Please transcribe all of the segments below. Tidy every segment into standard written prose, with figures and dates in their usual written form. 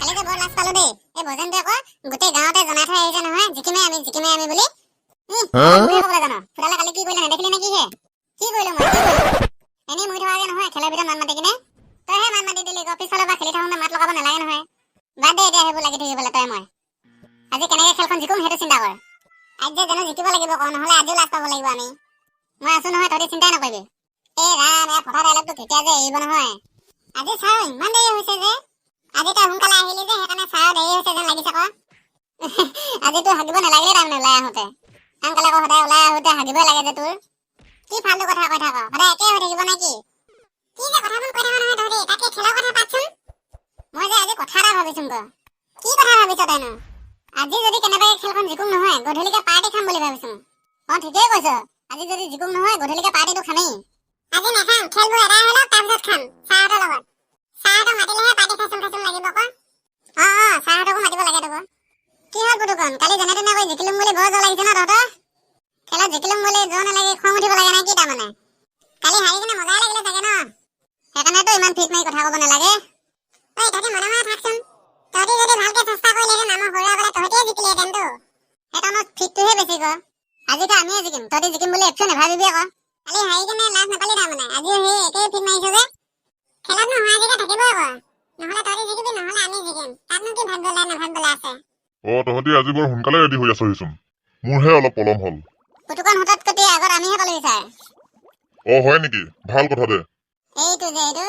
কালি যে বৰ লাজ পালো দেই এই ভজনটো আকৌ গোটেই গাঁৱতে জনাই থৈ আহিছে নহয় জিকিমে আমি বুলি ক'বলৈ জানো ফুটালে কালি কি কৰিলে নেদেখিলি নে কি হে কি কৰিলো মই এনেই মুহি থকাগে নহয় খেলৰ ভিতৰত মাত মাতি কিনে তইহে মাত মাতি দিলি পিছফালৰ পৰা খেলি থাকোঁতে মাত লগাব নালাগে নহয় বাদ দে এতিয়া সেইবোৰ লাগি থাকিবলৈ তই মই আজি কেনেকে খেলখন জিকোম সেইটো চিন্তা কৰ আজি জানো জিকিব লাগিব ক নহ'লে আজিও লাজ পাব লাগিব আমি মই আছো নহয় তহঁতি চিন্তাই নকৰিবি এই ৰাম এই পথাৰ ডাইলগটো কেতিয়া যে এৰিব নহয় আজি চাৰ ইমান দেৰি হৈছে যে আজি তই সোনকালে আহিলি যে সেইকাৰণে চাৰ দেৰি হৈছে যেন লাগিছে ক আজিতো হাগিব নালাগিলে তাৰমানে ওলাই আহোঁতে আনকালে আকৌ সদায় ওলাই আহোঁতে হাগিবই লাগে যে তোৰ কি ফাল্টু কথা কৈ থাক সদায় একে হৈ থাকিব নে কি যে কথাবোৰ কৈ থাক নহয় তহঁতি তাকে খেলৰ কথা পাতচোন মই যে আজি কথা এটা ভাবিছোন ক কি কথা ভাবিছ তইনো আজি যদি কেনেবাকে খেলখন জিকুম নহয় গধূলিকে পাৰ্টি খাম বুলি ভাবিছো ঠিকেই কৈছ আজি যদি জিকুম নহয় গধূলিকে পাৰ্টিটো খামেই আজি নাখাম খেলবোৰ এদাই হৈ লওক তাৰপিছত খাম চাৰহঁতৰ লগত চাৰহঁতক মাতিলেহে পাৰ্টি খাইছোন লাগিব ক চাৰহঁতকো মাতিব লাগে তোক কি হ'ল পুতুকণ কালি যেনে তেনে কৈ জিকিলুম বুলি বৰ জোৰ লাগিছে ন তহঁতৰ খেলত জিকিলুম বুলি জোৰ নালাগে খং উঠিব লাগে নে কি তাৰমানে কালি হাৰি কিনে মজাই লাগিলে চাগে ন সেইকাৰণেতো ইমান ফিট মাৰি কথা ক'ব নালাগে ঐ তহঁতি মনে মনে থাকচোন তহঁতি যদি ভালকে চেষ্টা কৰিলেহেঁতেন আমাৰ হৰুৱাবলৈ তহঁতিয়ে জিকিলিহেঁতেনতো সেইকাৰণে ফিটটোহে বেছি ক আজিতো আমিয়ে জিকিম তহঁতি জিকিম বুলি একচুৱেলি নাভাবিবি আকৌ কালি হাৰি কিনে লাজ নাপালি তাৰমানে আজিও সেই একেই ফিট মাৰিছ যে খেলত নোহোৱা জিকা থাকিবই আকৌ নহ'লে তহঁতি জিকিবি নহ'লে আমি জিকিম তাতনো কি ভাবিবলৈ নাভাবিবলৈ আছে তহঁতি আজি বৰ সোনকালে ৰেডি হৈ আছহিচোন মোৰহে অলপ পলম হ'ল পুতুকণ হঠাৎ কটি আগত আমিহে পালোহি ছাৰ হয় নেকি ভাল কথা দে এইটো যে এইটো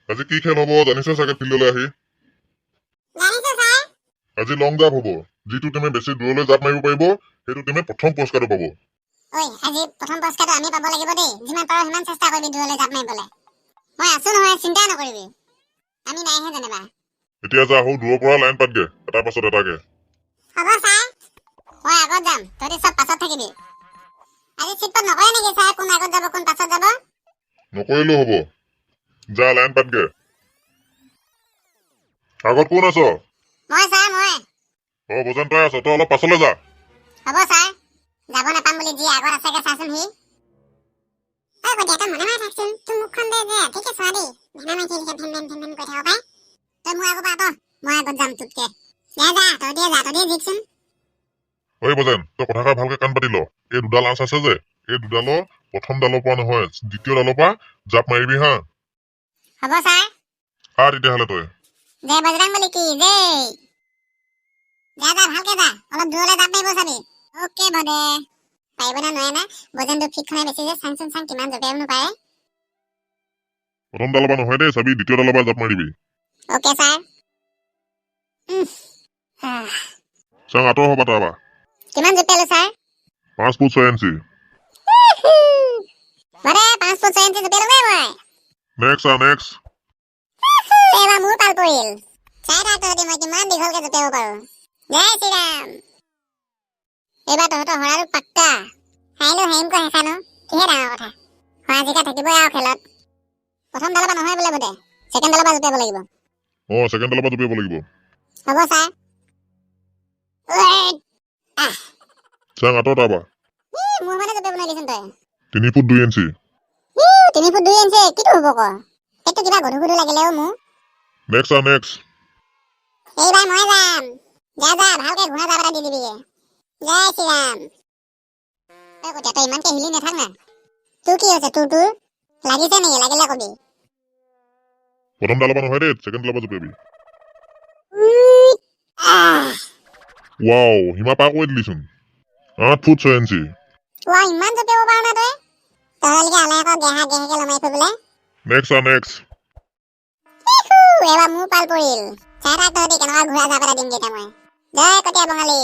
আজি কি খেল হ'ব জানিছ চাগে ফিল্ডলৈ আহি জানিছো ছাৰ আজি লং জাম্প হ'ব যিটো টিমে বেছি দূৰলৈ জাঁপ মাৰিব পাৰিব সেইটো টিমে প্ৰথম পুৰস্কাৰটো পাব ঐ আজি প্ৰথম পুৰস্কাৰটো আমি পাব লাগিব দেই যিমান পাৰো সিমান চেষ্টা কৰিবি দূৰলৈ জাঁপ মাৰিবলৈ মই আছো নহয় চিন্তা নকৰিবি আমি নাইহে যেনিবা এতিয়া যা সৌ দূৰৰ পৰা লাইন পাতগে এটাৰ পাছত এটাকে হ'ব ছাৰ মই আগত যাম তহঁতি চব পাছত থাকিবি আজি চিটপট নকৰে নেকি ছাৰ কোন আগত যাব কোন পাছত যাব নকৰিলেও হ'ব যা লাইন পাতগে আগত কোন আছ মই ছাৰ মই ভজন তই আছ তই অলপ পাছলৈ যা হ'ব ছাৰ যাব নাপাম বুলি যি আগত আছেগে চাচোন সি ঐ কতিয়া তই মনে মনে থাকচোন তোৰ মুখখন দে যে ঠিকে চোৱা দেই ভেনা মাৰি থাকিছে ভেন কৈ থাক পাই তই মোৰ আগৰ পৰা আঁতৰ মই আগত যাম তোতকে যা তহঁতিয়ে জিকচোন ঐ ভজন তই কথাষাৰ ভালকে কাণ পাতি ল এই দুডাল আঁচ আছে যে এই দুডালৰ প্ৰথম ডালৰ পৰা নহয় দ্বিতীয় ডালৰ পৰা জাঁপ মাৰিবি হা হ'ব ছাৰ তেতিয়াহ'লে তই জয় বজৰংবলী কি জয় যা ভালকে যা অলপ দূৰলৈ জাঁপ মাৰিব চাবি অ'কে বদে পাৰিব না নোৱাৰে না বজনটো ফিটখনে বেছি যে চাংচোন কিমান জঁপিয়াবনো পাৰে প্ৰথম ডালৰ পৰা নহয় দেই চাবি দ্বিতীয় ডালৰ পৰা জাঁপ মাৰিবি অ'কে ছাৰ চাং আঁতৰ হ'ব তাৰপৰা কিমান জঁপিয়ালো ছাৰ 5 ফুট 6 ইঞ্চি বদে 5 ফুট 6 ইঞ্চি জঁপিয়ালোগৈ মই নেক্সট এইবাৰ মোৰ পাল পৰিল চাই থাক তহঁতি মই কিমান দীঘলকে জঁপিয়াব পাৰো জয় শ্ৰীৰাম এইবাৰ তহঁতৰ হৰাটো পাক্কা হাৰিলো হাৰিমকৈ হেঁচানো কিহে ডাঙৰ কথা হৰা জিকা থাকিবই আৰু খেলত প্ৰথম ডালৰ পৰা নহয় বোলে বোধে ছেকেণ্ড ডালৰ পৰা জঁপিয়াব লাগিব ছেকেণ্ড ডালৰ পৰা জঁপিয়াব লাগিব হ'ব ছাৰ চাং আঁতৰ তাৰপৰা মোৰ মানে জঁপিয়াব নোৱাৰিলিচোন তই 3 ফুট 2 ইঞ্চি 3 ফুট 2 ইঞ্চি কিটো হ'ব ক সেইটো কিবা গধু লাগিলেও মোৰ নেক্সট এইবাৰ মই যাম যা ভালকে ঘোঁৰা জাপ এটা দি দিবিগে জয় শ্ৰীৰাম কতিয়া তই ইমানকে হিলি নাথাক না তোৰ কি হৈছে তোৰ লাগিছে নেকি লাগিলে কবি প্ৰথম ডালৰ পৰা নহয় দেই ছেকেণ্ড ডালৰ পৰা জঁপিয়াবি ৱাও হিমা পাৰ কৰি দিলিচোন 8 ফুট 6 ইঞ্চি ইমান জঁপিয়াব পাৰ না তই তহঁতলৈকে আলে আকৌ গেহাকে লমাই থৈ বোলে নেক্সট এবাৰ মোৰ পাল পৰিল চাই থাক তহঁতি কেনেকুৱা ঘোঁৰা জাপ এটা দিমগে এতিয়া মই জয় কটীয়া বঙালী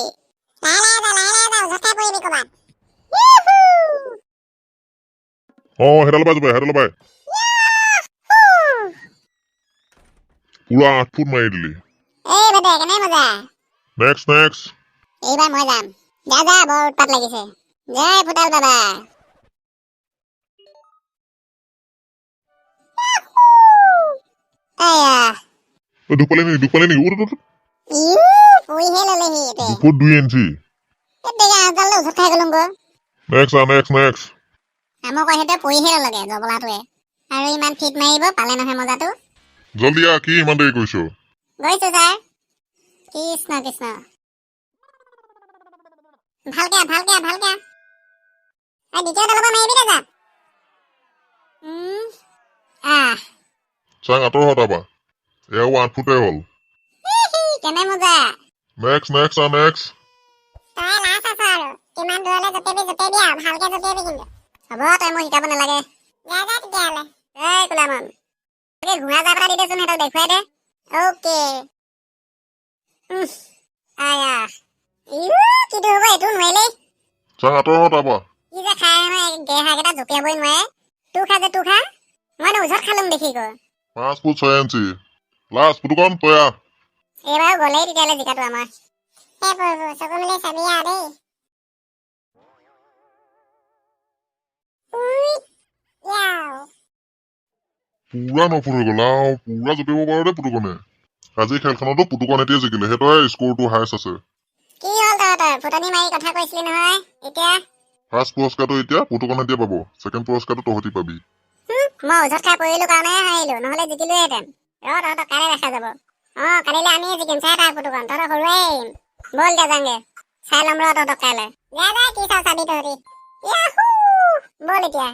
লাহে যা উজতাই পৰিবি ক'বাত সেইডালৰ পৰা জঁপিয়াই পুৰা 8 ফুট মাৰি দিলি এই বেটে কেনে মজা নেক্সট এইবাৰ মই যাম যা বৰ উৎপাত লাগিছে জয় ফুটাল বাবা দুপালি নেকি পৰিহে ললেহি 2 ফুট 2 ইঞ্চি ওচৰত খাই গলোংগৈ নেক্সট আমাক সিহঁতে পৰিহে ললেগে জবলাটোৱে আৰু ইমান ফিট মাৰিব পালে নহয় মজাটো জলদি কি ইমান দেৰি কৰিছ গৈছো ছাৰ কৃষ্ণ কৃষ্ণ ভালকে ভালকে এই দ্বিতীয় দলৰ পৰা মাৰিবি দে যা চাং আঁতৰ হ তাৰপা এয়াও 8 ফুটে হ'ল কেনে মজা নেক্সট নেক্সট তই লাষ্ট আছ আৰু কিমান দূৰলৈ জপিয়াবি আৰু ভালকে জপিয়াবি কিন্তু হ'ব তই মোক শিকাব নালাগে যা তেতিয়াহ'লে এই কোলামন ঘোঁৰা যা পেলাই দি দেচোন সিহঁতক দেখুৱাই দে অ'কে আয়া কিটো হ'ব এইটো নোৱাৰিলেই চাং আঁতৰ হ তাৰপা কি যে খাই নহয় গেহাকেইটা জপিয়াবই নোৱাৰে তোৰ খা মইতো ওচৰত খালুং দেখি গৈ 5 ফুট 6 ইঞ্চি লাষ্ট পুতুকন তয়া এইবাৰ গ'লেই তেতিয়াহ'লে জিকাটো আমাৰ চকু মিলি চাবি আৰু দেই পুৰা নফুট হৈ গ'ল আৰু পুৰা জপিব পাৰ দেই পুতুকনে আজি খেলখনতো পুতুকন এটিয়ে জিকিলে সেইটোৱে স্ক'ৰটো হাইষ্ট আছে কি হ'ল তই ফুটনি মাৰি কথা কৈছিলি নহয় এতিয়া ফাৰ্ষ্ট পুৰস্কাৰটো এতিয়া পুতুকন এটিয়ে পাব ছেকেণ্ড পুৰস্কাৰটো তহঁতি পাবি মই ওচৰত খাই পৰিলো কাৰণেহে হাৰিলো নহ'লে জিকিলোহেঁতেন তহঁতক কাইলৈ দেখা যাব কালিলৈ আমি জিকিম চাই তাক পুতুকন তহঁতক হৰুৱাই বল দে যাংগে চাই ল'ম তহঁতক কাইলৈ যা কি চাবি তহঁতি বল এতিয়া